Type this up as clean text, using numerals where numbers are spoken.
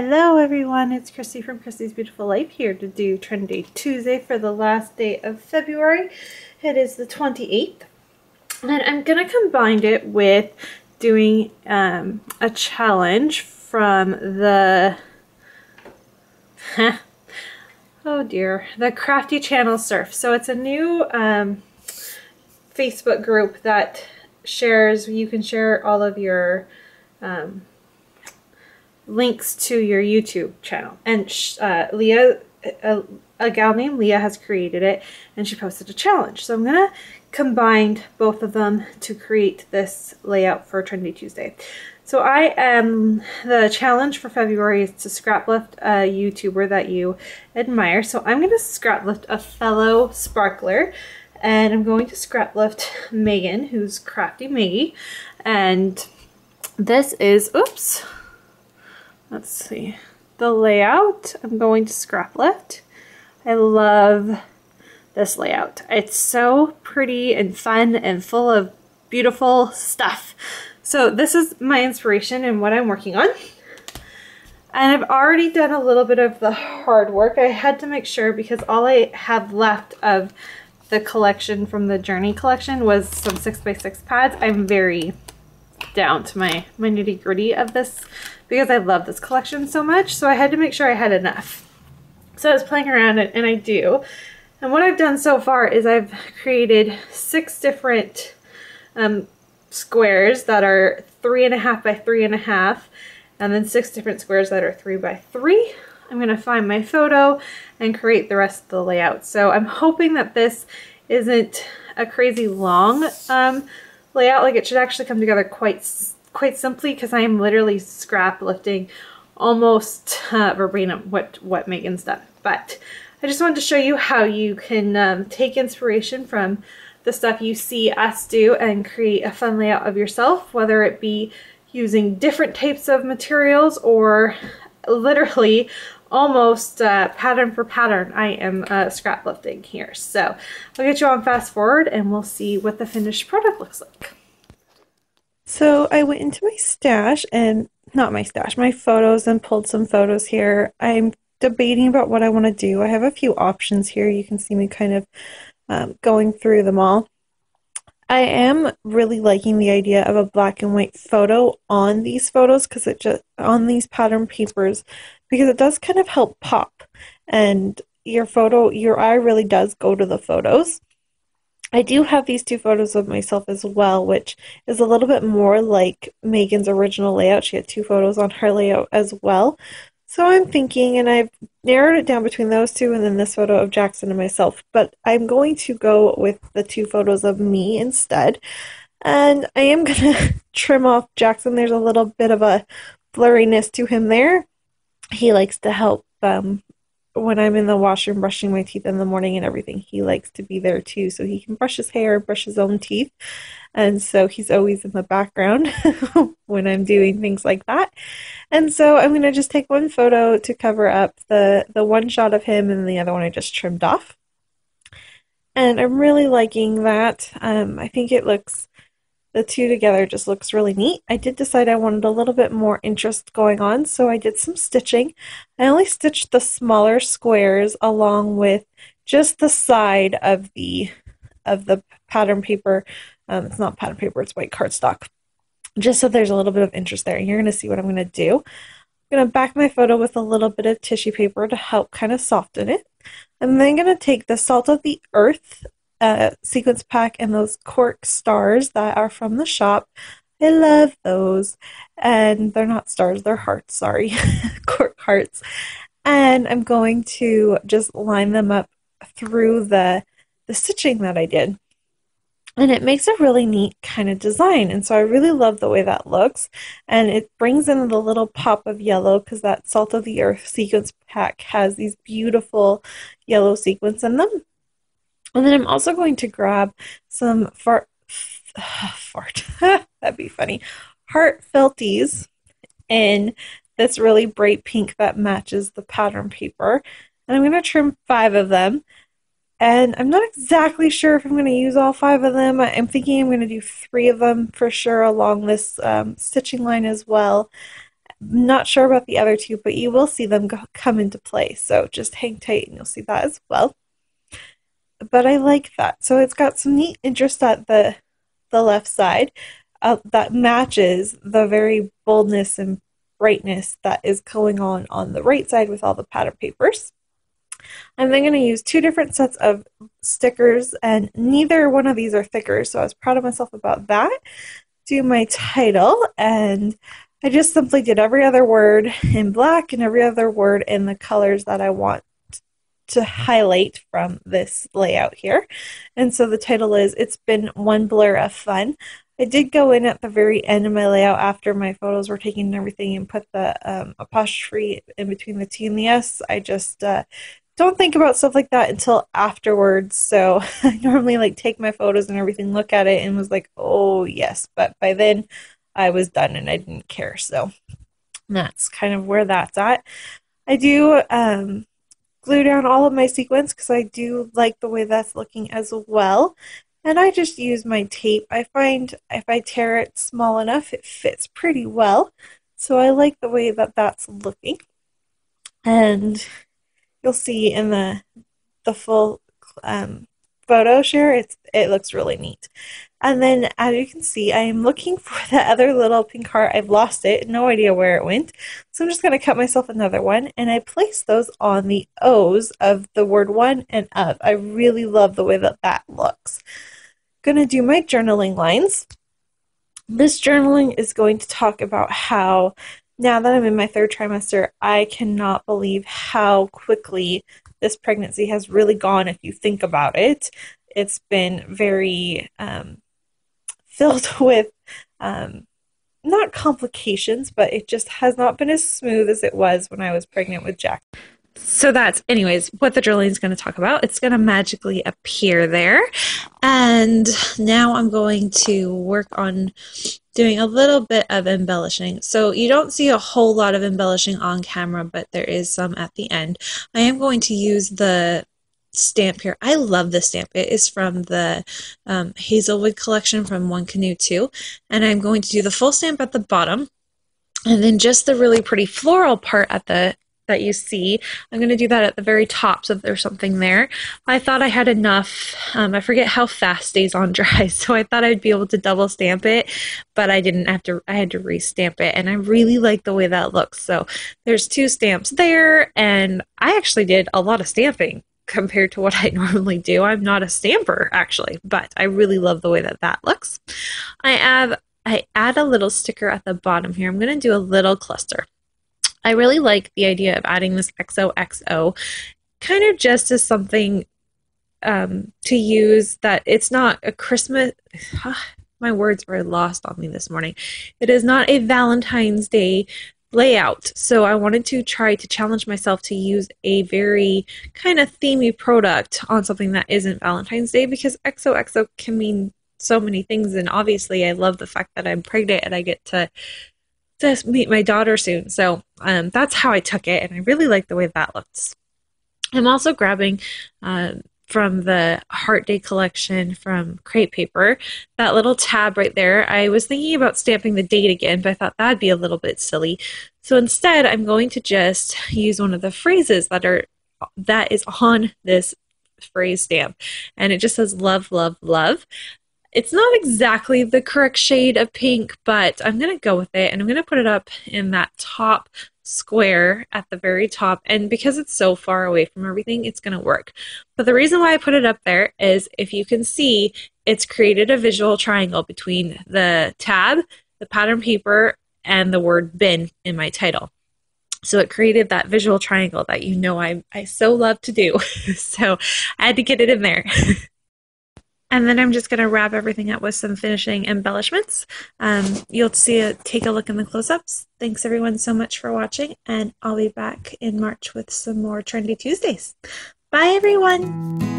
Hello everyone, it's Christy from Christy's Beautiful Life here to do Trendy Tuesday for the last day of February. It is the 28th, and I'm going to combine it with doing a challenge from the, oh dear, the Crafty Channel Surf. So it's a new Facebook group that shares, you can share all of your links to your YouTube channel, and Leah, a gal named Leah, has created it, and she posted a challenge. So I'm gonna combine both of them to create this layout for Trendy Tuesday. So the challenge for February is to scraplift a YouTuber that you admire. So I'm gonna scraplift a fellow sparkler, and I'm going to scraplift Megan, who's Crafty Meggy, and this is, oops, let's see, the layout I'm going to scraplift. I love this layout. It's so pretty and fun and full of beautiful stuff. So this is my inspiration and what I'm working on. And I've already done a little bit of the hard work. I had to make sure, because all I have left of the collection from the Journey collection was some 6x6 pads. I'm very down to my nitty gritty of this because I love this collection so much, so I had to make sure I had enough. So I was playing around and I do. And what I've done so far is I've created 6 different squares that are 3.5 by 3.5, and then 6 different squares that are 3 by 3. I'm going to find my photo and create the rest of the layout. So I'm hoping that this isn't a crazy long layout. Like, it should actually come together quite simply, because I am literally scrap lifting almost verbatim what Megan's done. But I just wanted to show you how you can take inspiration from the stuff you see us do and create a fun layout of yourself, whether it be using different types of materials or literally almost pattern for pattern. I am scrap lifting here. So I'll get you on fast forward and we'll see what the finished product looks like. So I went into my stash, and not my stash, my photos, and pulled some photos here. I'm debating about what I want to do. I have a few options here. You can see me kind of going through them all. I am really liking the idea of a black and white photo on these photos, because it just on these pattern papers, because it does kind of help pop, and your eye really does go to the photos. I do have these 2 photos of myself as well, which is a little bit more like Megan's original layout. She had 2 photos on her layout as well. So I'm thinking, and I've narrowed it down between those 2 and then this photo of Jackson and myself, but I'm going to go with the 2 photos of me instead. And I am going to trim off Jackson. There's a little bit of a blurriness to him there. He likes to help when I'm in the washroom brushing my teeth in the morning and everything. He likes to be there too, so he can brush his hair, brush his own teeth, and so he's always in the background when I'm doing things like that. And so I'm going to just take one photo to cover up the one shot of him, and the other one I just trimmed off. And I'm really liking that. I think it looks, the 2 together just looks really neat. I did decide I wanted a little bit more interest going on, so I did some stitching. I only stitched the smaller squares along with just the side of the pattern paper. It's not pattern paper, it's white cardstock. Just so there's a little bit of interest there. And you're going to see what I'm going to do. I'm going to back my photo with a little bit of tissue paper to help kind of soften it. I'm then going to take the Salt of the Earth sequence pack and those cork stars that are from the shop. I love those, and they're not stars, they're hearts, sorry. Cork hearts. And I'm going to just line them up through the stitching that I did, and it makes a really neat kind of design. And so I really love the way that looks, and it brings in the little pop of yellow, because that Salt of the Earth sequence pack has these beautiful yellow sequins in them. And then I'm also going to grab some that'd be funny, heart felties in this really bright pink that matches the pattern paper. And I'm going to trim 5 of them. And I'm not exactly sure if I'm going to use all 5 of them. I'm thinking I'm going to do 3 of them for sure along this stitching line as well. Not sure about the other two, but you will see them come into play. So just hang tight and you'll see that as well. But I like that. So it's got some neat interest at the left side that matches the very boldness and brightness that is going on the right side with all the pattern papers. I'm then going to use two different sets of stickers, and neither one of these are thicker, so I was proud of myself about that. Do my title, and I just simply did every other word in black and every other word in the colors that I want to highlight from this layout here. And so the title is "It's Been One Blur of Fun." I did go in at the very end of my layout after my photos were taken and everything and put the apostrophe in between the T and the S. I just don't think about stuff like that until afterwards. So I normally like take my photos and everything, look at it, and was like, oh yes. But by then I was done and I didn't care. So that's kind of where that's at. I do glue down all of my sequins because I do like the way that's looking as well. And I just use my tape. I find if I tear it small enough, it fits pretty well. So I like the way that that's looking. And you'll see in the full photo share, it looks really neat. And then as you can see, I am looking for the other little pink heart. I've lost it, no idea where it went. So I'm just going to cut myself another one, and I place those on the O's of the word one and of. I really love the way that that looks. Going to do my journaling lines. This journaling is going to talk about how now that I'm in my third trimester, I cannot believe how quickly this pregnancy has really gone if you think about it. It's been very filled with not complications, but it just has not been as smooth as it was when I was pregnant with Jack. So that's, anyways, what the journaling is going to talk about. It's going to magically appear there. And now I'm going to work on doing a little bit of embellishing. So you don't see a whole lot of embellishing on camera, but there is some at the end. I am going to use the stamp here. I love this stamp. It is from the Hazelwood collection from One Canoe 2. And I'm going to do the full stamp at the bottom. And then just the really pretty floral part at the that you see, I'm going to do that at the very top so that there's something there. I thought I had enough. I forget how fast stays on dry, so I thought I'd be able to double stamp it, but I didn't have to. I had to re-stamp it, and I really like the way that looks. So there's two stamps there, and I actually did a lot of stamping compared to what I normally do. I'm not a stamper, actually, but I really love the way that that looks. I add a little sticker at the bottom here. I'm going to do a little cluster. I really like the idea of adding this XOXO kind of just as something to use that it's not a Christmas. My words were lost on me this morning. It is not a Valentine's Day layout. So I wanted to try to challenge myself to use a very kind of themey product on something that isn't Valentine's Day, because XOXO can mean so many things. And obviously I love the fact that I'm pregnant and I get to meet my daughter soon. So that's how I took it, and I really like the way that looks. I'm also grabbing from the Heart Day collection from Crepe Paper, that little tab right there. I was thinking about stamping the date again, but I thought that'd be a little bit silly. So instead, I'm going to just use one of the phrases that is on this phrase stamp, and it just says love, love, love. It's not exactly the correct shade of pink, but I'm going to go with it, and I'm going to put it up in that top square at the very top. And because it's so far away from everything, it's going to work. But the reason why I put it up there is, if you can see, it's created a visual triangle between the tab, the pattern paper, and the word bin in my title. So it created that visual triangle that you know I so love to do. So I had to get it in there. And then I'm just going to wrap everything up with some finishing embellishments. You'll see it, take a look in the close-ups. Thanks everyone so much for watching, and I'll be back in March with some more Trendy Tuesdays. Bye everyone!